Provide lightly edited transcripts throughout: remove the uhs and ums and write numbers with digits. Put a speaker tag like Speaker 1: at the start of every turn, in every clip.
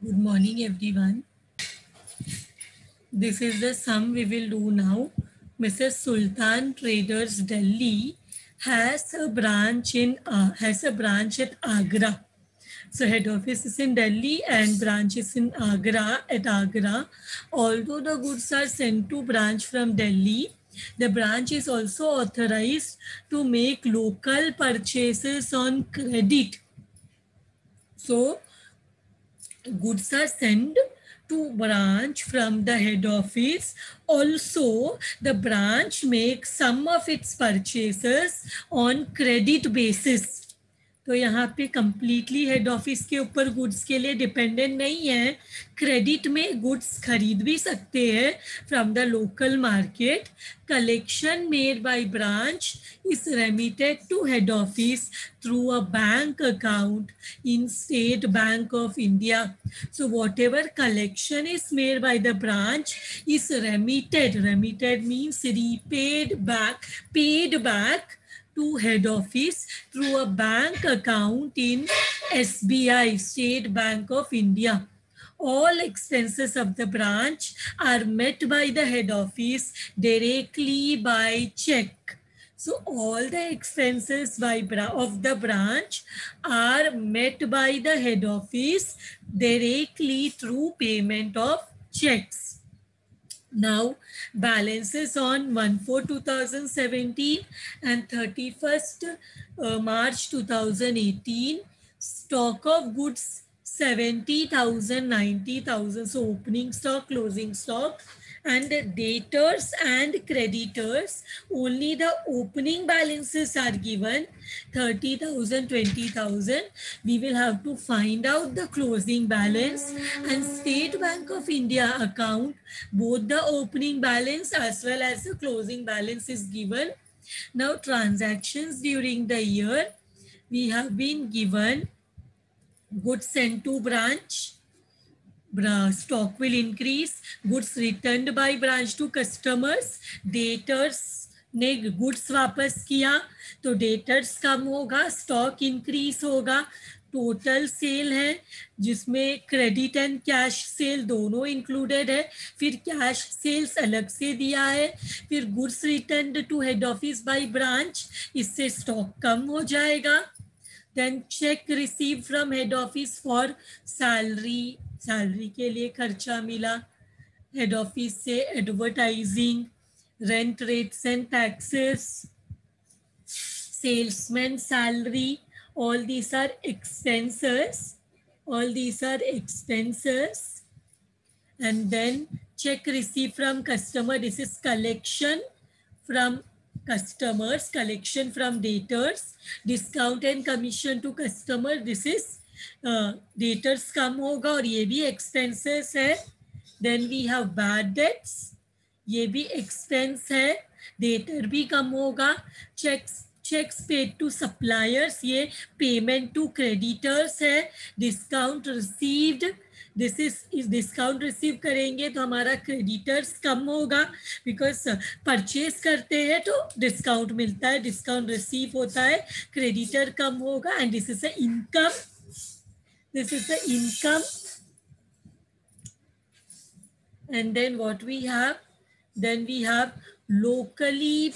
Speaker 1: Good morning, everyone. This is the sum we will do now. Mrs. Sultan Traders Delhi has a branch at Agra. So head office is in Delhi and branch is in Agra. Although the goods are sent to branch from Delhi, the branch is also authorized to make local purchases on credit. So goods are sent to branch from the head office. Also, the branch makes some of its purchases on credit basis. तो यहाँ पे completely head office के ऊपर goods के लिए dependent नहीं है. Credit में गुड्स खरीद भी सकते हैं from the local market. Collection made by branch is remitted to head office through a bank account in State Bank of India. So whatever collection is made by the branch is remitted. Remitted means repaid back, paid back to head office through a bank account in SBI, State Bank of India. All expenses of the branch are met by the head office directly by check. So all the expenses of the branch are met by the head office directly through payment of checks. Now, balances on 1/4/2017 and 31st March 2018. Stock of goods 70,000, 90,000. So opening stock, closing stock. And debtors and creditors, only the opening balances are given, 30,000, 20,000. We will have to find out the closing balance. And State Bank of India account, both the opening balance as well as the closing balance is given. Now transactions during the year, we have been given goods sent to branch, stock will increase, goods returned by branch to customers, debtors ने goods वापस किया तो debtors कम होगा, stock increase होगा. Total sale है जिसमें credit and cash sale दोनों इंक्लूडेड है. फिर कैश सेल्स अलग से दिया है. फिर goods return to head office by branch, इससे स्टॉक कम हो जाएगा. Then cheque receive from head office for salary, salary के लिए खर्चा मिला हेड ऑफिस से. Advertising, rent rates and taxes, salesman salary, all these are expenses, all these are expenses. And then check received from customer, this is collection from customers, collection from debtors. Discount and commission to customer, this is debtors कम होगा और ये भी expenses है. Then we have bad debts, ये भी expense है, debtor भी कम होगा. checks paid to suppliers, ये payment to creditors है. discount received, this is discount receive करेंगे तो हमारा क्रेडिटर्स कम होगा, बिकॉज परचेज करते हैं तो डिस्काउंट मिलता है, डिस्काउंट रिसीव होता है, क्रेडिटर कम होगा. And this is the income, this is the income. And then what we have, then we have locally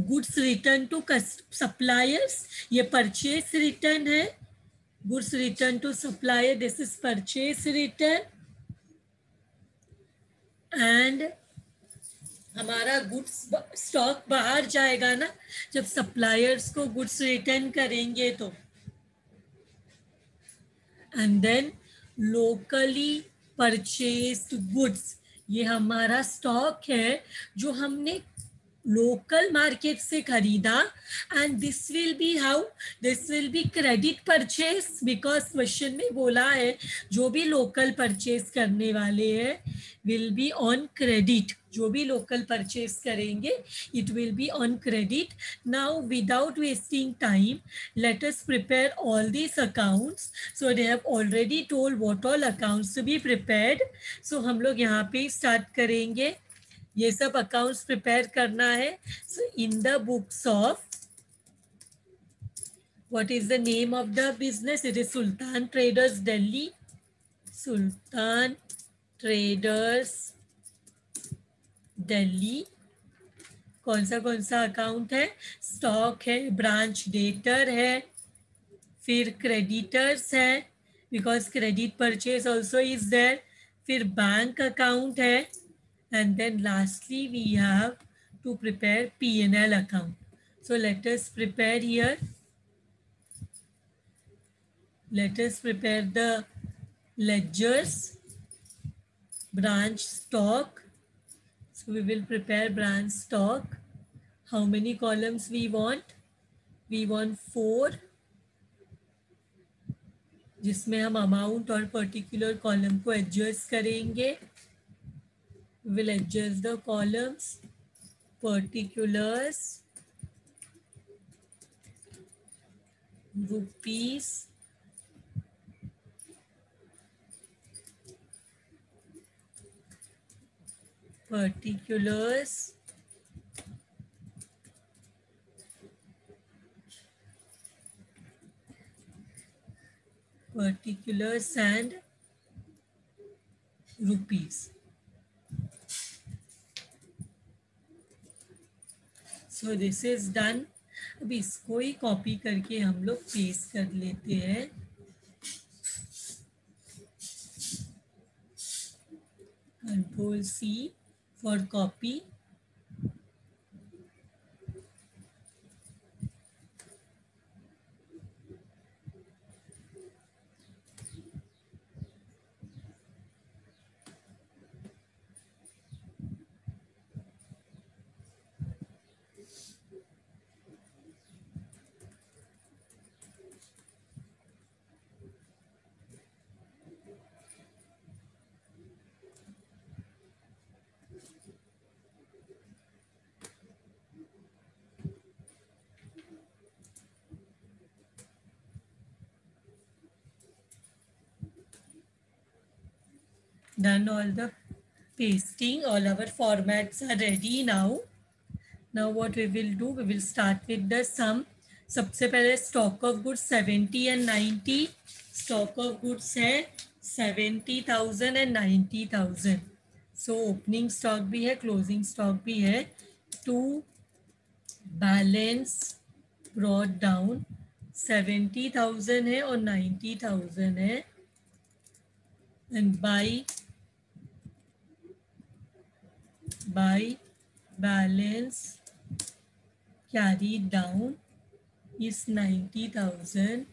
Speaker 1: goods return to suppliers, ये purchase return है. goods return to supplier, this is purchase return. and हमारा goods stock बाहर जाएगा ना जब suppliers को goods return करेंगे तो. And then locally purchased goods, ये हमारा स्टॉक है जो हमने लोकल मार्केट से खरीदा. And this will be how, this will be credit purchase, because question में बोला है जो भी लोकल परचेज करने वाले हैं विल बी ऑन क्रेडिट. जो भी लोकल परचेज करेंगे it will be on credit. Now without wasting time let us prepare all this accounts. So they have already told what all accounts to be prepared. So हम लोग यहाँ पे start करेंगे, ये सब अकाउंट्स प्रिपेयर करना है. So in the books of, what is the name of the business? It is Sultan Traders Delhi. Sultan traders Delhi. कौन सा अकाउंट है? स्टॉक है, ब्रांच डेटर है, फिर क्रेडिटर्स है because credit purchase also is there, फिर बैंक अकाउंट है, and then lastly we have to prepare P&L account. So let us prepare here. Let us prepare the ledgers, branch stock. So we will prepare branch stock. How many columns we want? We want 4, जिसमें हम amount और particular column को adjust करेंगे. Will adjust the columns, particulars, rupees, particulars, particulars and rupees. So this is done. अब इसको ही copy करके हम लोग पेस्ट कर लेते हैं. Control C for copy. Done all the pasting, all our formats are ready now. Now what we will do, we will start with the sum. सबसे पहले stock of goods 70 and 90. Stock of goods है 70,000 and 90,000. So opening stock भी है, closing stock भी है. To balance brought down 70,000 है और 90,000 है. And by balance carried down is 90,000.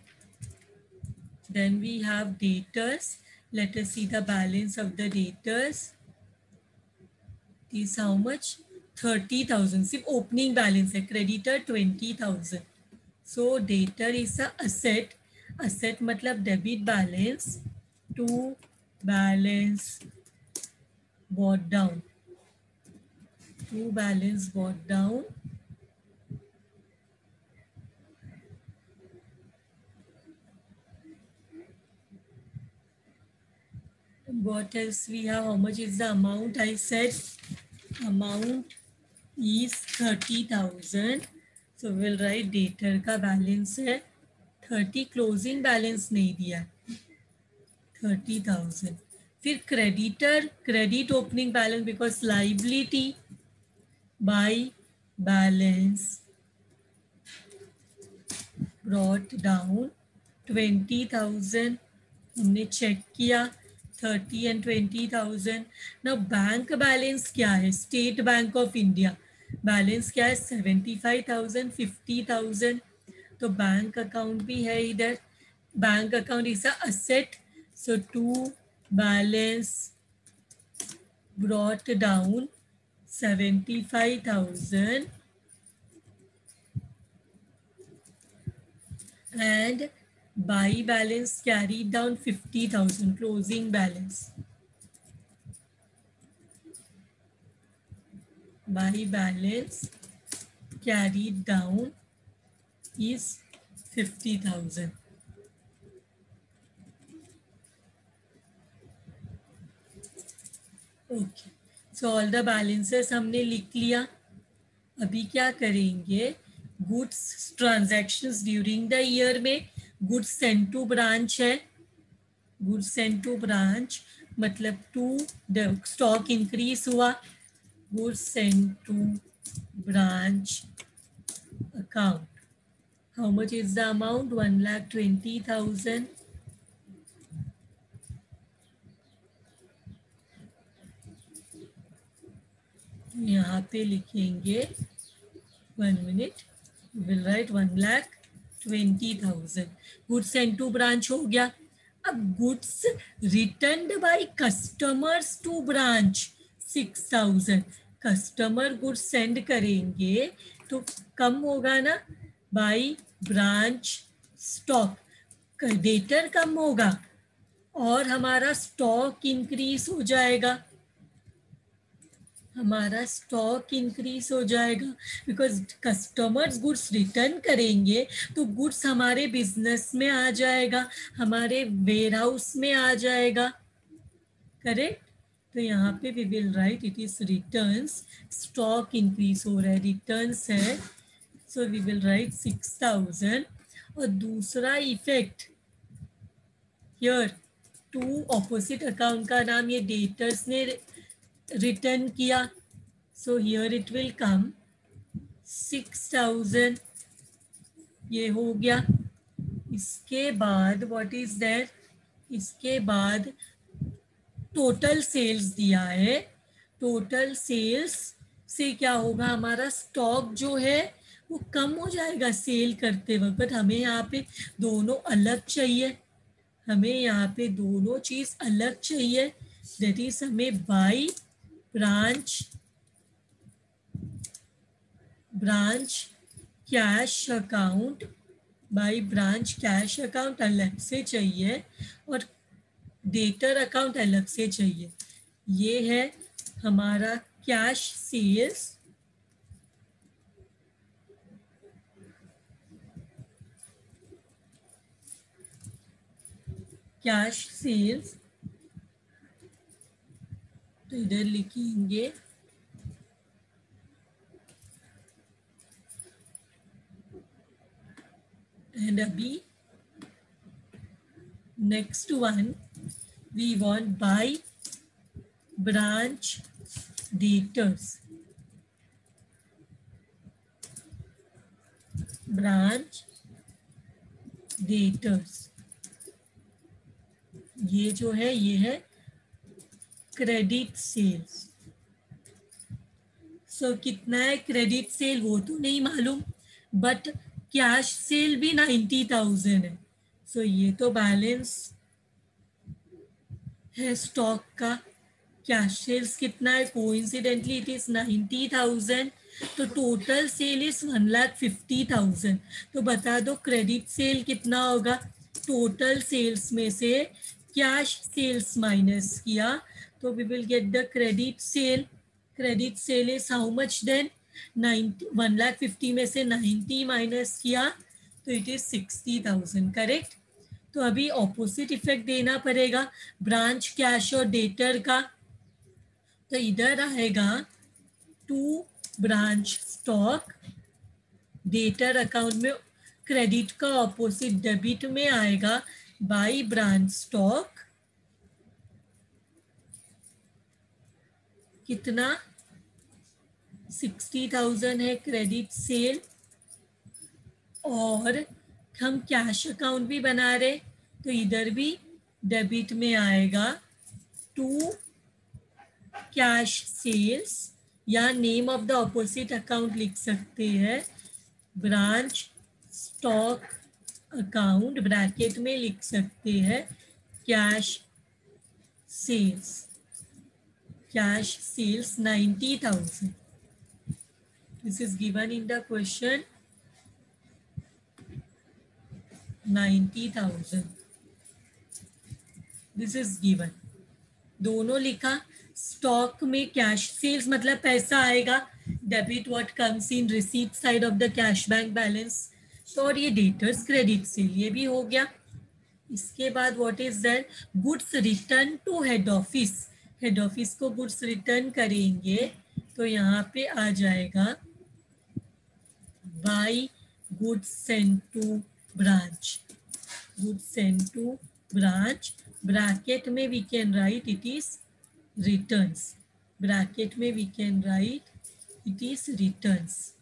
Speaker 1: Then we have debtors. Let us see the balance of the debtors. Is how much? 30,000. सिर्फ opening balance है. Creditor 20,000. So debtor is a asset. Asset मतलब debit balance. To balance brought down. To balance brought down. What else we have? How much is the amount? I said amount is 30,000. So we'll write debtor का balance है 30. Closing balance नहीं दिया, 30,000. फिर creditor, credit opening balance because liability by balance brought down 20,000. हमने check किया 30 and 20,000. Now bank balance क्या है? State bank of India balance क्या है? 75,000, 50,000. तो बैंक अकाउंट भी है इधर. Bank account is a asset. So to balance brought down 75,000 and buy balance carried down 50,000. Closing balance buy balance carried down is 50,000. Okay, so all the balances हमने लिख लिया. अभी क्या करेंगे? Goods transactions during the year में goods send to branch है. Goods send to branch मतलब to stock increase हुआ, goods send to branch account. How much is the amount? 1,20,000. यहाँ पे लिखेंगे 1 minute. Will write 1,20,000. Goods sent to branch हो गया. अब goods returned by customers to branch 6,000. Customer goods send करेंगे तो कम होगा ना, बाई ब्रांच स्टॉक डेटर कम होगा और हमारा स्टॉक इंक्रीज हो जाएगा, हमारा स्टॉक इंक्रीज हो जाएगा बिकॉज कस्टमर्स गुड्स रिटर्न करेंगे तो गुड्स हमारे बिजनेस में आ जाएगा, हमारे वेयर हाउस में आ जाएगा. करेक्ट. तो यहाँ पे we will write it is returns, stock increase हो रहा है, रिटर्न्स है, सो वी विल राइट 6,000. और दूसरा effect here to opposite account का नाम ये डेटर्स ने रिटर्न किया, so here it will come 6,000. ये हो गया. इसके बाद व्हाट इज दैट, इसके बाद टोटल सेल्स दिया है. टोटल सेल्स से क्या होगा, हमारा स्टॉक जो है वो कम हो जाएगा सेल करते वक्त, बट हमें यहाँ पे दोनों अलग चाहिए, हमें यहाँ पे दोनों चीज अलग चाहिए. दैट इज हमें by branch cash account, by branch cash account अलग से चाहिए और डेटर अकाउंट अलग से चाहिए. ये है हमारा कैश सेल्स, कैश सेल्स. तो इधर लिखेंगे एंड अभी next one we want by branch debtors, branch debtors. ये जो है ये है क्रेडिट सेल्स. सो कितना है क्रेडिट सेल वो तो नहीं मालूम, बट कैश सेल भी 90,000 है. सो ये तो बैलेंस है स्टॉक का. कैश सेल्स कितना है, कोइंसिडेंटली इट इज 90,000. तो टोटल सेल इज 1,50,000. तो बता दो क्रेडिट सेल कितना होगा. टोटल सेल्स में से कैश सेल्स माइनस किया तो we will get the credit sale. Credit sale is how much then, 1,50,000 में से 90 माइनस किया तो इट इज 60,000. करेक्ट. तो अभी ऑपोजिट इफेक्ट देना पड़ेगा ब्रांच कैश और डेटर का. तो इधर आएगा to branch stock, debtor account में क्रेडिट का ऑपोजिट डेबिट में आएगा बाई ब्रांच स्टॉक. कितना 60,000 है क्रेडिट सेल और हम कैश अकाउंट भी बना रहे तो इधर भी डेबिट में आएगा टू कैश सेल्स, या name of the opposite account लिख सकते हैं ब्रांच स्टॉक अकाउंट, ब्रैकेट में लिख सकते हैं cash sales. Cash sales 90,000. This is given in the question. 90,000 this is given. दोनों लिखा. स्टॉक में कैश सेल्स मतलब पैसा आएगा, debit what comes in receipt side of the cash bank balance. तो और ये डेटर्स क्रेडिट सेल ये भी हो गया. इसके बाद what is that, goods return to head office. Head office को गुड्स रिटर्न करेंगे तो यहाँ पे आ जाएगा by goods send to branch, goods sent to branch bracket में we can write it is returns, bracket में we can write it is returns.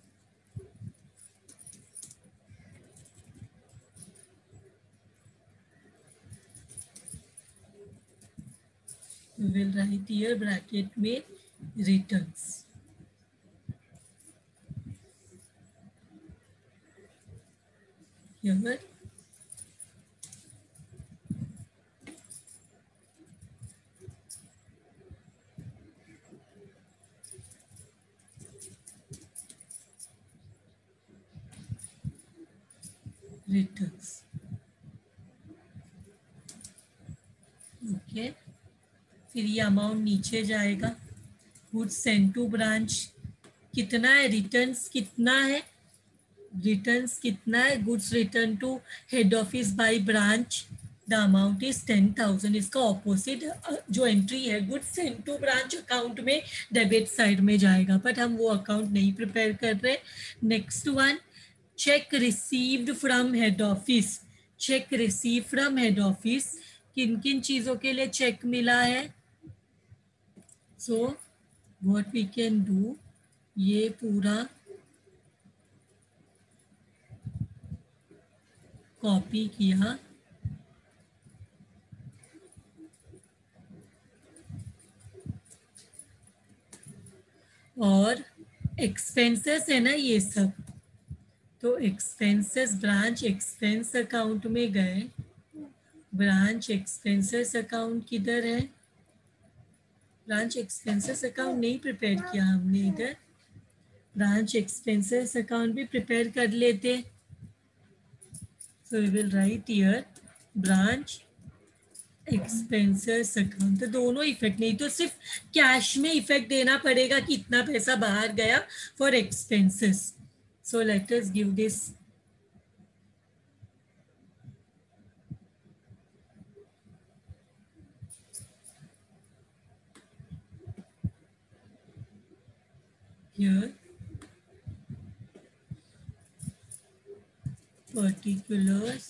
Speaker 1: We will write here bracket में returns. Here returns. ओके, फिर ये amount नीचे जाएगा. Goods send to branch कितना है, returns कितना है, रिटर्न्स कितना है, goods return to head office by branch, the amount is 10,000. इसका ऑपोजिट जो एंट्री है goods send to branch account में डेबिट साइड में जाएगा, बट हम वो अकाउंट नहीं प्रिपेयर कर रहे. Next one, cheque received from head office. Cheque receive from head office, किन किन चीज़ों के लिए चेक मिला है. So what we can do, ये पूरा कॉपी किया और एक्सपेंसेस है ना ये सब, तो एक्सपेंसेस ब्रांच एक्सपेंस अकाउंट में गए. ब्रांच एक्सपेंसेस अकाउंट किधर है, ब्रांच एक्सपेंसेस अकाउंट नहीं प्रिपेयर किया हमने इधर. ब्रांच एक्सपेंसेस अकाउंट भी प्रिपेयर कर लेते. So we will write here branch expenses account. तो दोनों इफेक्ट, नहीं तो सिर्फ कैश में इफेक्ट देना पड़ेगा कि इतना पैसा बाहर गया for expenses. So let us give this. Here particulars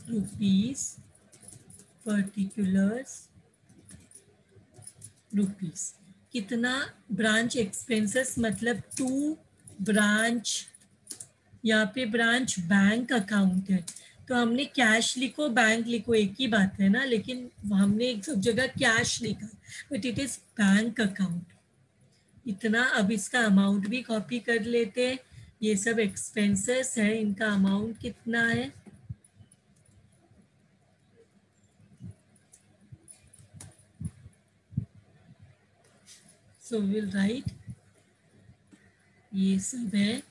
Speaker 1: rupees, particulars rupees कितना, ब्रांच एक्सपेंसेस मतलब टू ब्रांच, यहाँ पे ब्रांच बैंक अकाउंट है तो हमने कैश लिखो बैंक लिखो एक ही बात है ना, लेकिन हमने एक सब जगह कैश लिखा, but it is bank account. इतना, अब इसका अमाउंट भी कॉपी कर लेते हैं. ये सब एक्सपेंसेस है, इनका अमाउंट कितना है, सो विल राइट ये सब है,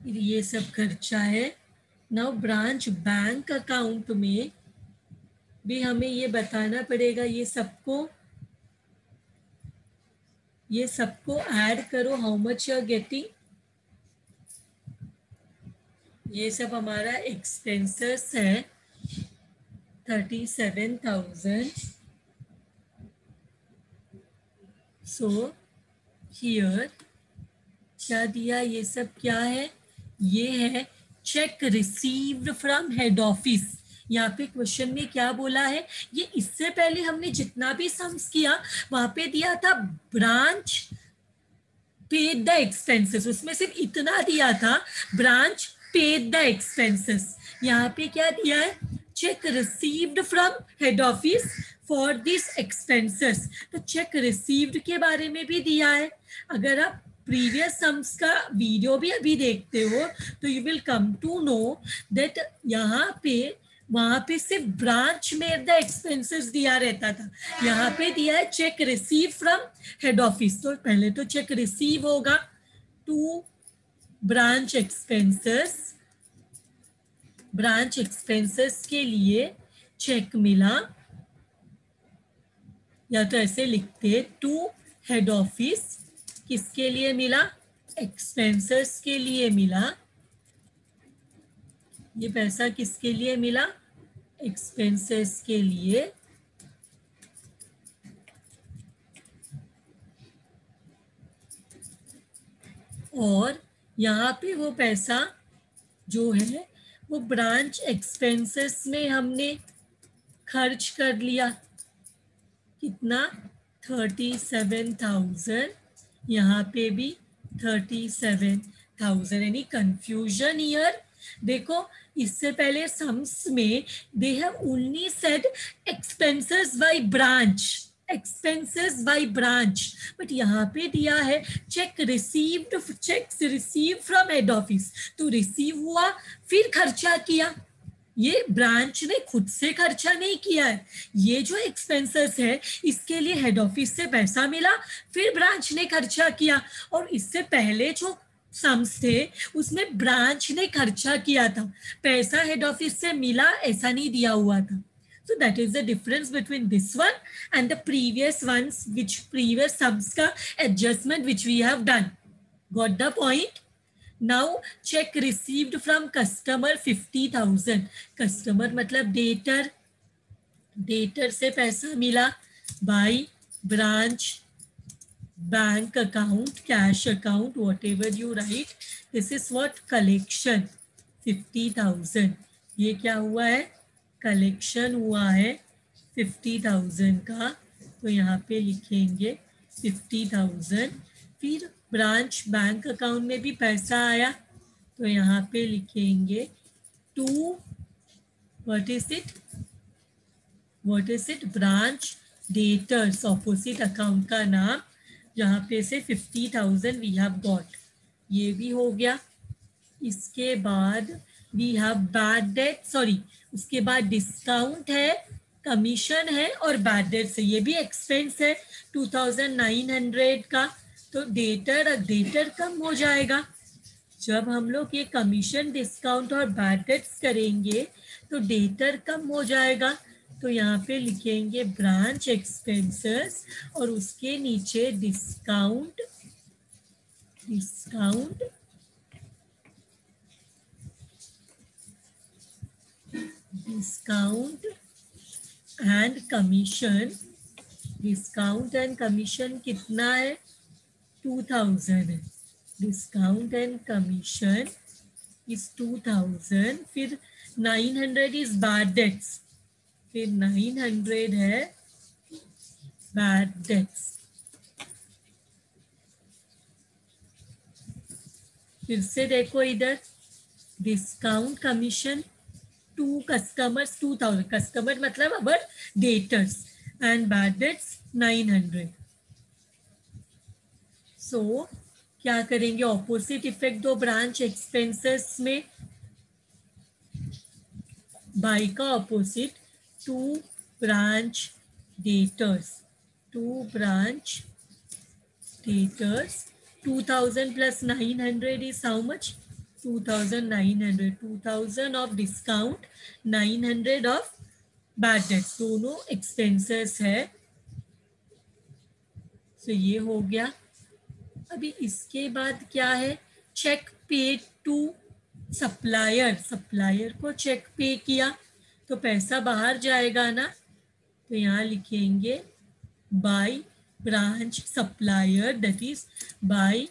Speaker 1: ये सब खर्चा है. नाउ ब्रांच बैंक अकाउंट में भी हमें ये बताना पड़ेगा, ये सबको ऐड करो, how much you are getting. ये सब हमारा एक्सपेंसेस है 37,000. सो हियर क्या दिया, ये सब क्या है, ये है cheque received from head office. यहाँ पे क्वेश्चन में क्या बोला है, ये इससे पहले हमने जितना भी सम्स किया वहां पे दिया था ब्रांच पेड द एक्सपेंसेस, उसमें सिर्फ इतना दिया था ब्रांच पेड द एक्सपेंसेस. यहाँ पे क्या दिया है, cheque received from head office for this expenses. तो चेक रिसीव्ड के बारे में भी दिया है. अगर आप प्रीवियस सम्स का वीडियो भी अभी देखते हो तो you will come to know that यहाँ पे, वहां पे सिर्फ ब्रांच में द एक्सपेंसेस दिया रहता था, यहाँ पे दिया है cheque receive from head office. तो पहले तो चेक रिसीव होगा to branch expenses, branch expenses के लिए चेक मिला, या तो ऐसे लिखते टू हेड ऑफिस, किसके लिए मिला, एक्सपेंसेस के लिए मिला. ये पैसा किसके लिए मिला, एक्सपेंसेस के लिए. और यहाँ पे वो पैसा जो है वो ब्रांच एक्सपेंसेस में हमने खर्च कर लिया, कितना 37,000, यहाँ पे भी 37,000. Any confusion here? देखो इससे पहले सम्स में they have only said expenses by branch, expenses by branch, but यहाँ पे दिया है cheque received, cheques receive from head office. तो रिसीव हुआ फिर खर्चा किया, ये ब्रांच ने खुद से खर्चा नहीं किया है. ये जो एक्सपेंसेस है इसके लिए हेड ऑफिस से पैसा मिला, फिर ब्रांच ने खर्चा किया. और इससे पहले जो सम्स थे उसमें ब्रांच ने खर्चा किया था, पैसा हेड ऑफिस से मिला ऐसा नहीं दिया हुआ था. So that is the difference between this one and the previous ones, which previous sums ka adjustment which we have done. Got the point? Now check received from customer 50,000. Customer मतलब debtor, debtor से पैसा मिला by branch bank account, cash account, whatever you write. This is what collection 50,000. ये क्या हुआ है? Collection हुआ है 50,000 का. तो यहाँ पे लिखेंगे 50,000. फिर ब्रांच बैंक अकाउंट में भी पैसा आया तो यहाँ पे लिखेंगे to, what is it, branch debtors, opposite account का नाम, जहाँ पे से 50,000 वी हैव गॉट. ये भी हो गया. इसके बाद we have bad debt, sorry, उसके बाद डिस्काउंट है, कमीशन है और बैड डेट से, ये भी एक्सपेंस है 2,900 का. तो डेटर कम हो जाएगा. जब हम लोग ये कमीशन, डिस्काउंट और बैड डेट्स करेंगे तो डेटर कम हो जाएगा. तो यहाँ पे लिखेंगे ब्रांच एक्सपेंसेस और उसके नीचे discount and commission. Discount and commission कितना है? 2,000 है. Discount and commission is 2,000. फिर 900 इज बैड डेट्स, फिर 900 है बैड डेट्स. फिर से देखो इधर, discount commission to customers 2,000, customer मतलब our debtors, and bad debts 900. सो क्या करेंगे? ऑपोजिट इफेक्ट दो ब्रांच एक्सपेंसेस में. बाई का opposite to branch debtors, 2,000 plus 900 is how much? 2,900. 2,000 of discount, 900 of bad debts, दोनों एक्सपेंसेस है. तो ये हो गया. अभी इसके बाद क्या है? चेक पे टू सप्लायर, सप्लायर को चेक पे किया तो पैसा बाहर जाएगा ना. तो यहाँ लिखेंगे by branch supplier, that is by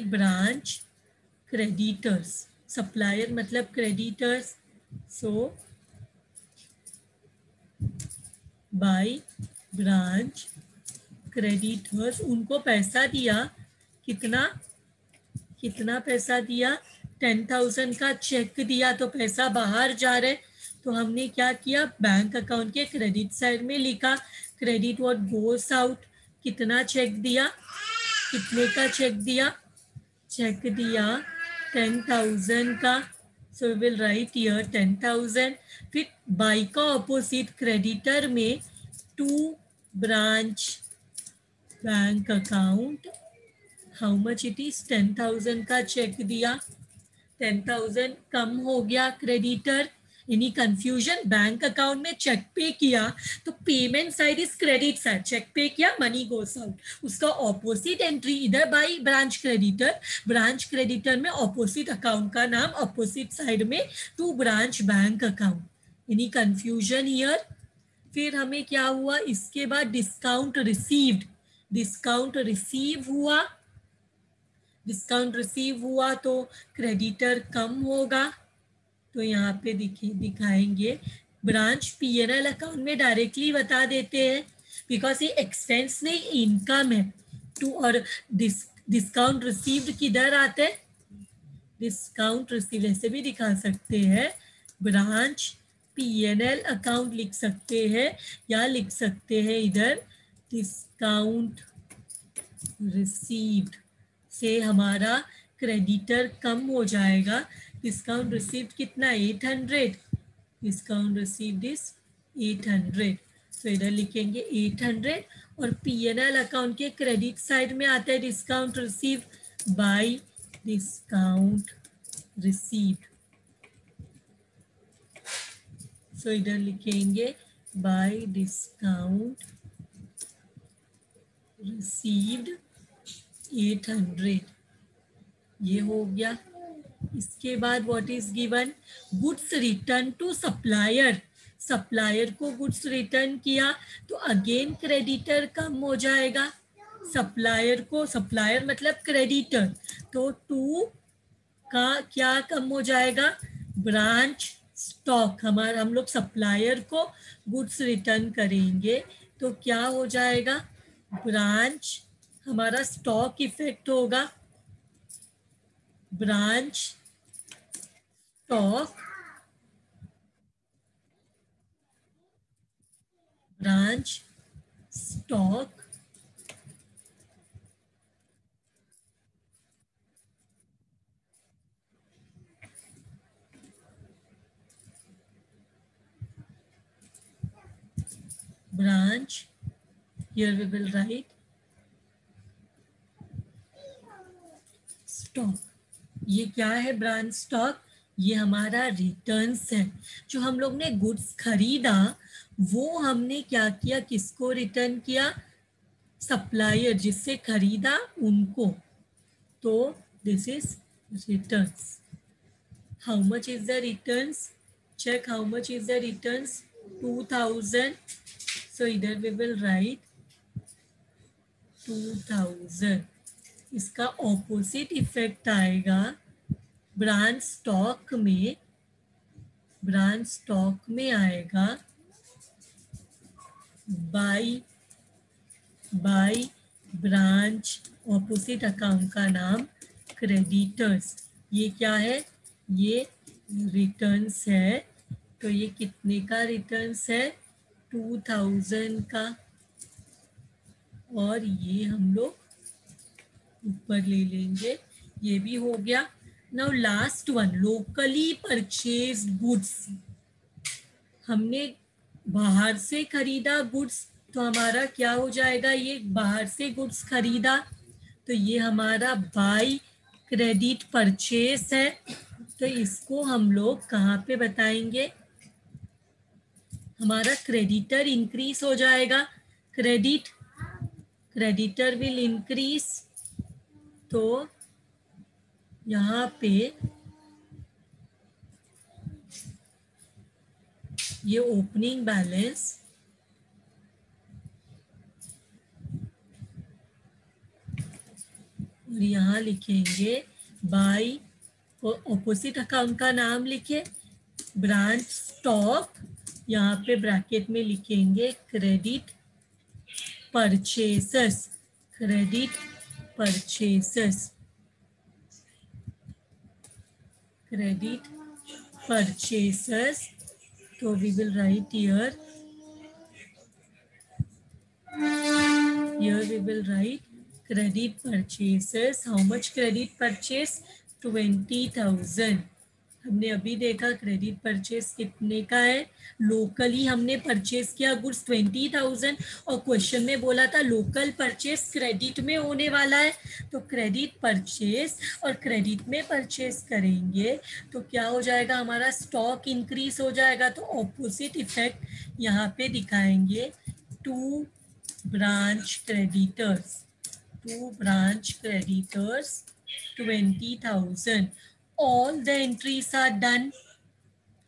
Speaker 1: branch creditors. Supplier मतलब creditors. So by branch creditors, उनको पैसा दिया, कितना पैसा दिया? 10,000 का चेक दिया तो पैसा बाहर जा रहे. तो हमने क्या किया? बैंक अकाउंट के क्रेडिट साइड में लिखा क्रेडिट व्हाट गोस आउट. कितना चेक दिया? कितने का चेक दिया? चेक दिया 10,000 का. So will write here 10,000. फिर बाई का ऑपोजिट क्रेडिटर में to branch bank account, how much it is? 10,000 का चेक दिया, 10,000 कम हो गया creditor. Any confusion? Bank account में चेक पे किया तो payment side is credit side, cheque pay किया मनी गोस आउट. उसका ऑपोजिट एंट्री इधर by branch creditor, branch creditor में ऑपोजिट अकाउंट का नाम, ऑपोजिट साइड में to branch bank account. Any confusion here? फिर हमें क्या हुआ? इसके बाद डिस्काउंट रिसीव्ड, डिस्काउंट रिसीव हुआ तो क्रेडिटर कम होगा. तो यहाँ पे दिखाएंगे ब्रांच पीएनएल अकाउंट में डायरेक्टली बता देते हैं, बिकॉज ये एक्सपेंस नहीं इनकम है। टू और डिस्काउंट रिसीव्ड किधर आते हैं, डिस्काउंट रिसीव ऐसे भी दिखा सकते हैं, ब्रांच पीएनएल अकाउंट लिख सकते हैं, या लिख सकते हैं इधर डिस्काउंट रिसीव्ड से हमारा क्रेडिटर कम हो जाएगा। डिस्काउंट रिसीव्ड कितना, 800, डिस्काउंट रिसीव्ड इज 800, तो इधर लिखेंगे 800। और पीएनएल अकाउंट के क्रेडिट साइड में आता है discount received by discount received, so इधर लिखेंगे बाय डिस्काउंट रिसीव्ड 800, ये हो गया। इसके बाद what is given, goods return to supplier, supplier को गुड्स रिटर्न किया तो अगेन क्रेडिटर कम हो जाएगा, सप्लायर को, सप्लायर मतलब क्रेडिटर, तो टू का क्या कम हो जाएगा, ब्रांच स्टॉक, हमारा हम लोग सप्लायर को गुड्स रिटर्न करेंगे तो क्या हो जाएगा, ब्रांच हमारा स्टॉक इफेक्ट होगा, branch stock, branch stock branch, here we will write stock, ये क्या है ब्रांच स्टॉक, ये हमारा रिटर्न्स है, जो हम लोग ने गुड्स खरीदा वो हमने क्या किया, किसको रिटर्न किया, सप्लायर जिससे खरीदा उनको, तो this is returns. How much is the returns, check how much is the returns, 2000, so इधर we will write 2000, इसका ऑपोजिट इफेक्ट आएगा ब्रांच स्टॉक में, ब्रांच स्टॉक में आएगा बाय ब्रांच, ऑपोजिट अकाउंट का नाम क्रेडिटर्स, ये क्या है, ये रिटर्न्स है, तो ये कितने का रिटर्न्स है, 2000 का, और ये हम लोग ऊपर ले लेंगे, ये भी हो गया। Now last one, locally purchased goods, हमने बाहर से खरीदा गुड्स, तो हमारा क्या हो जाएगा, ये बाहर से गुड्स खरीदा तो ये हमारा बाय क्रेडिट परचेस है, तो इसको हम लोग कहाँ पे बताएंगे, हमारा क्रेडिटर इंक्रीज हो जाएगा, क्रेडिटर विल इंक्रीज, तो यहाँ पे ये ओपनिंग बैलेंस, और यहाँ लिखेंगे बाय, ऑपोजिट अकाउंट का नाम लिखे, ब्रांच स्टॉक, यहाँ पे ब्रैकेट में लिखेंगे credit purchases, credit purchases, credit purchases, तो we will write here we will write credit purchases, how much credit purchase, 20,000, हमने अभी देखा क्रेडिट परचेस कितने का है, लोकली हमने परचेस किया गुड्स 20,000, और क्वेश्चन में बोला था लोकल परचेस क्रेडिट में होने वाला है, तो क्रेडिट परचेस और क्रेडिट में परचेस करेंगे तो क्या हो जाएगा, हमारा स्टॉक इंक्रीज हो जाएगा, तो ऑपोजिट इफेक्ट यहाँ पे दिखाएंगे, to branch creditors, 20,000, all the entries are done.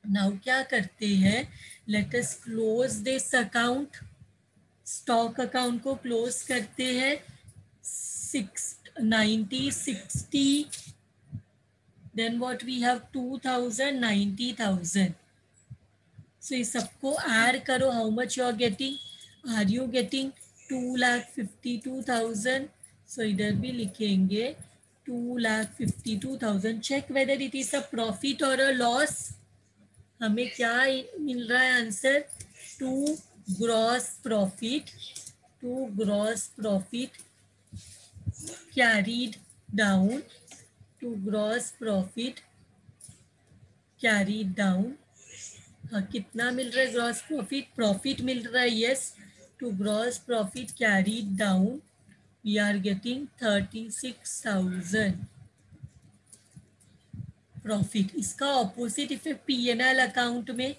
Speaker 1: now क्या करते हैं, let us close this account, stock account को क्लोज करते हैं, 90, 60, Then what we have 2000, 90,000. So इस सबको add करो. How much you are getting? Are you getting 2,52,000? So इधर भी लिखेंगे 2,52,000. Check whether it is a profit or a loss. हमें क्या मिल रहा है answer? To gross profit. To gross profit carried down. To gross profit carried down. हाँ, कितना मिल रहा है ग्रॉस प्रॉफिट? प्रॉफिट मिल रहा है. Yes, to gross profit carried down we are getting 36,000 profit. इसका ऑपोजिट इफेक्ट पीएनएल अकाउंट में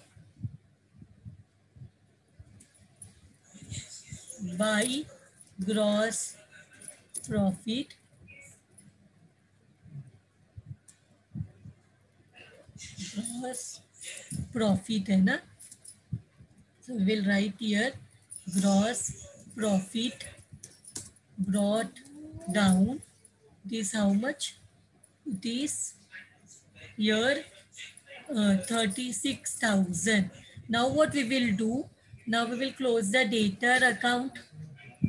Speaker 1: by gross profit gross profit है ना. So we will write here gross profit brought down. It is how much? It is here 36,000. Now what we will do? Now we will close the debtor account.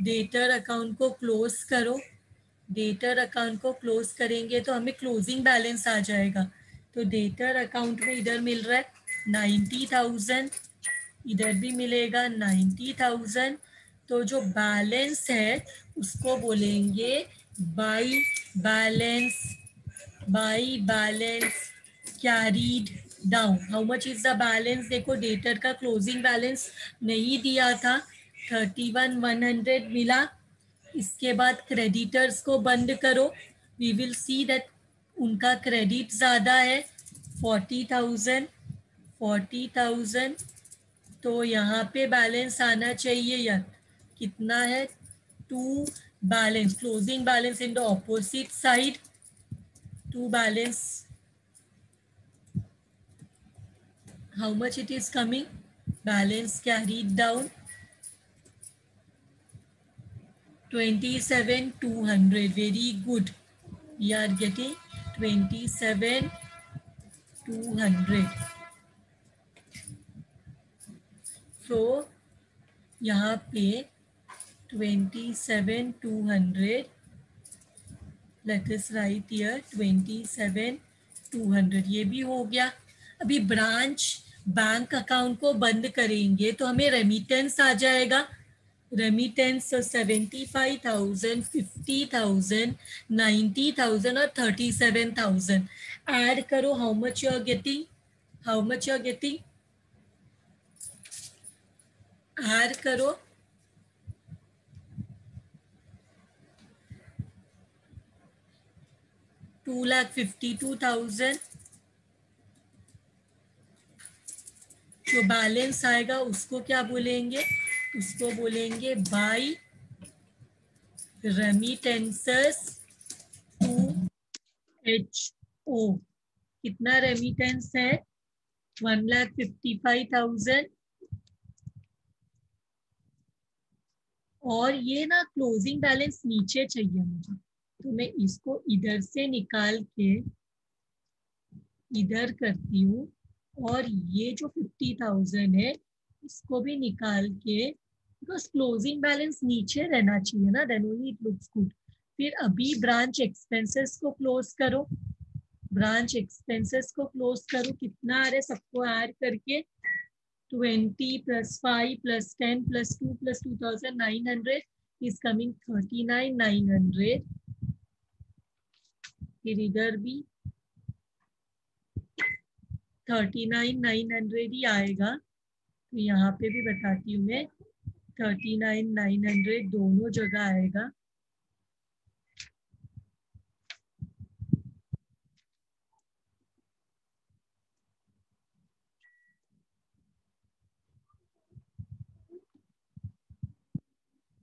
Speaker 1: Debtor account को close करो. Debtor account को close करेंगे तो हमें closing balance आ जाएगा. तो debtor account में इधर मिल रहा है 90,000. इधर भी मिलेगा 90,000. तो जो बैलेंस है उसको बोलेंगे by balance carried down. How much is the balance? देखो डेटर का क्लोजिंग बैलेंस नहीं दिया था, 31,100 मिला. इसके बाद क्रेडिटर्स को बंद करो. वी विल सी दैट उनका क्रेडिट ज़्यादा है 40,000. तो यहाँ पे बैलेंस आना चाहिए यार. कितना है? To balance closing balance in the opposite side. To balance how much it is coming? Balance carried down 27,200. Very good. We are getting 27,200. So यहाँ पे 27,200. Let us write here 27,200. ये भी हो गया. अभी ब्रांच बैंक अकाउंट को बंद करेंगे तो हमें रेमिटेंस आ जाएगा. रेमिटेंस 75,000, 50,000, 90,000 और 37,000. ऐड करो. How much you are getting? How much you are getting? Add करो. $2,52,000. जो बैलेंस आएगा उसको क्या बोलेंगे? उसको बोलेंगे बाई रेमिटेंसेस टू HO. कितना रेमिटेंस है? 1,55,000. और ये ना क्लोजिंग बैलेंस नीचे चाहिए मुझे, तो मैं इसको इधर से निकाल के इधर करती हूँ. और ये जो 50,000 है इसको भी निकाल के, बिकॉज क्लोजिंग बैलेंस नीचे रहना चाहिए ना, then only it looks good. फिर अभी ब्रांच एक्सपेंसेस को क्लोज करो. ब्रांच एक्सपेंसेस को क्लोज करो. कितना आ रहा है सबको ऐड करके? 20 plus 5 plus 10 plus 2 plus 2,900 is coming 39,900. फिर इधर भी 39,900 ही आएगा. तो यहाँ पे भी बताती हूँ मैं 39,900 दोनों जगह आएगा.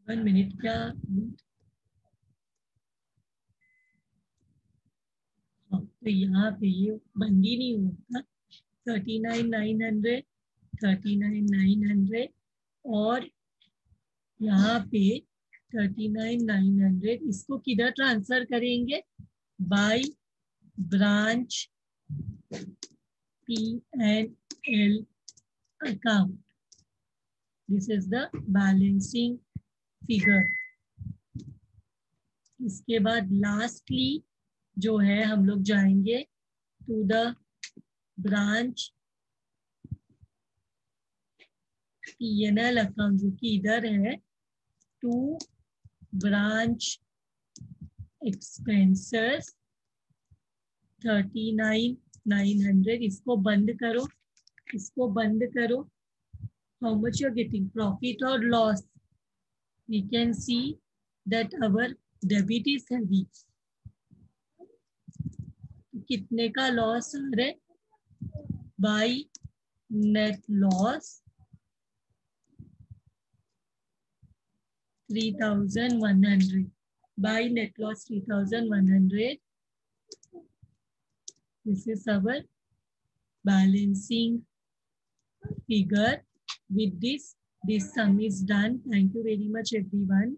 Speaker 1: One minute. क्या? हाँ, तो यहाँ पे ये बंद ही नहीं होगा. 39,900, 39,900 और यहाँ पे 39,900. इसको किधर ट्रांसफर करेंगे? By branch P&L account. This is the balancing figure. इसके बाद लास्टली जो है हम लोग जाएंगे to the branch P&L account, जो कि इधर है, टू ब्रांच एक्सपेंसेस 39,900. इसको बंद करो, इसको बंद करो. How much you're getting, profit or loss? We can see that our debit is heavy. कितने का लॉस आ रहा है? By net loss 3,100. By net loss 3,100. This is our balancing figure. With this sum is done. Thank you very much, everyone.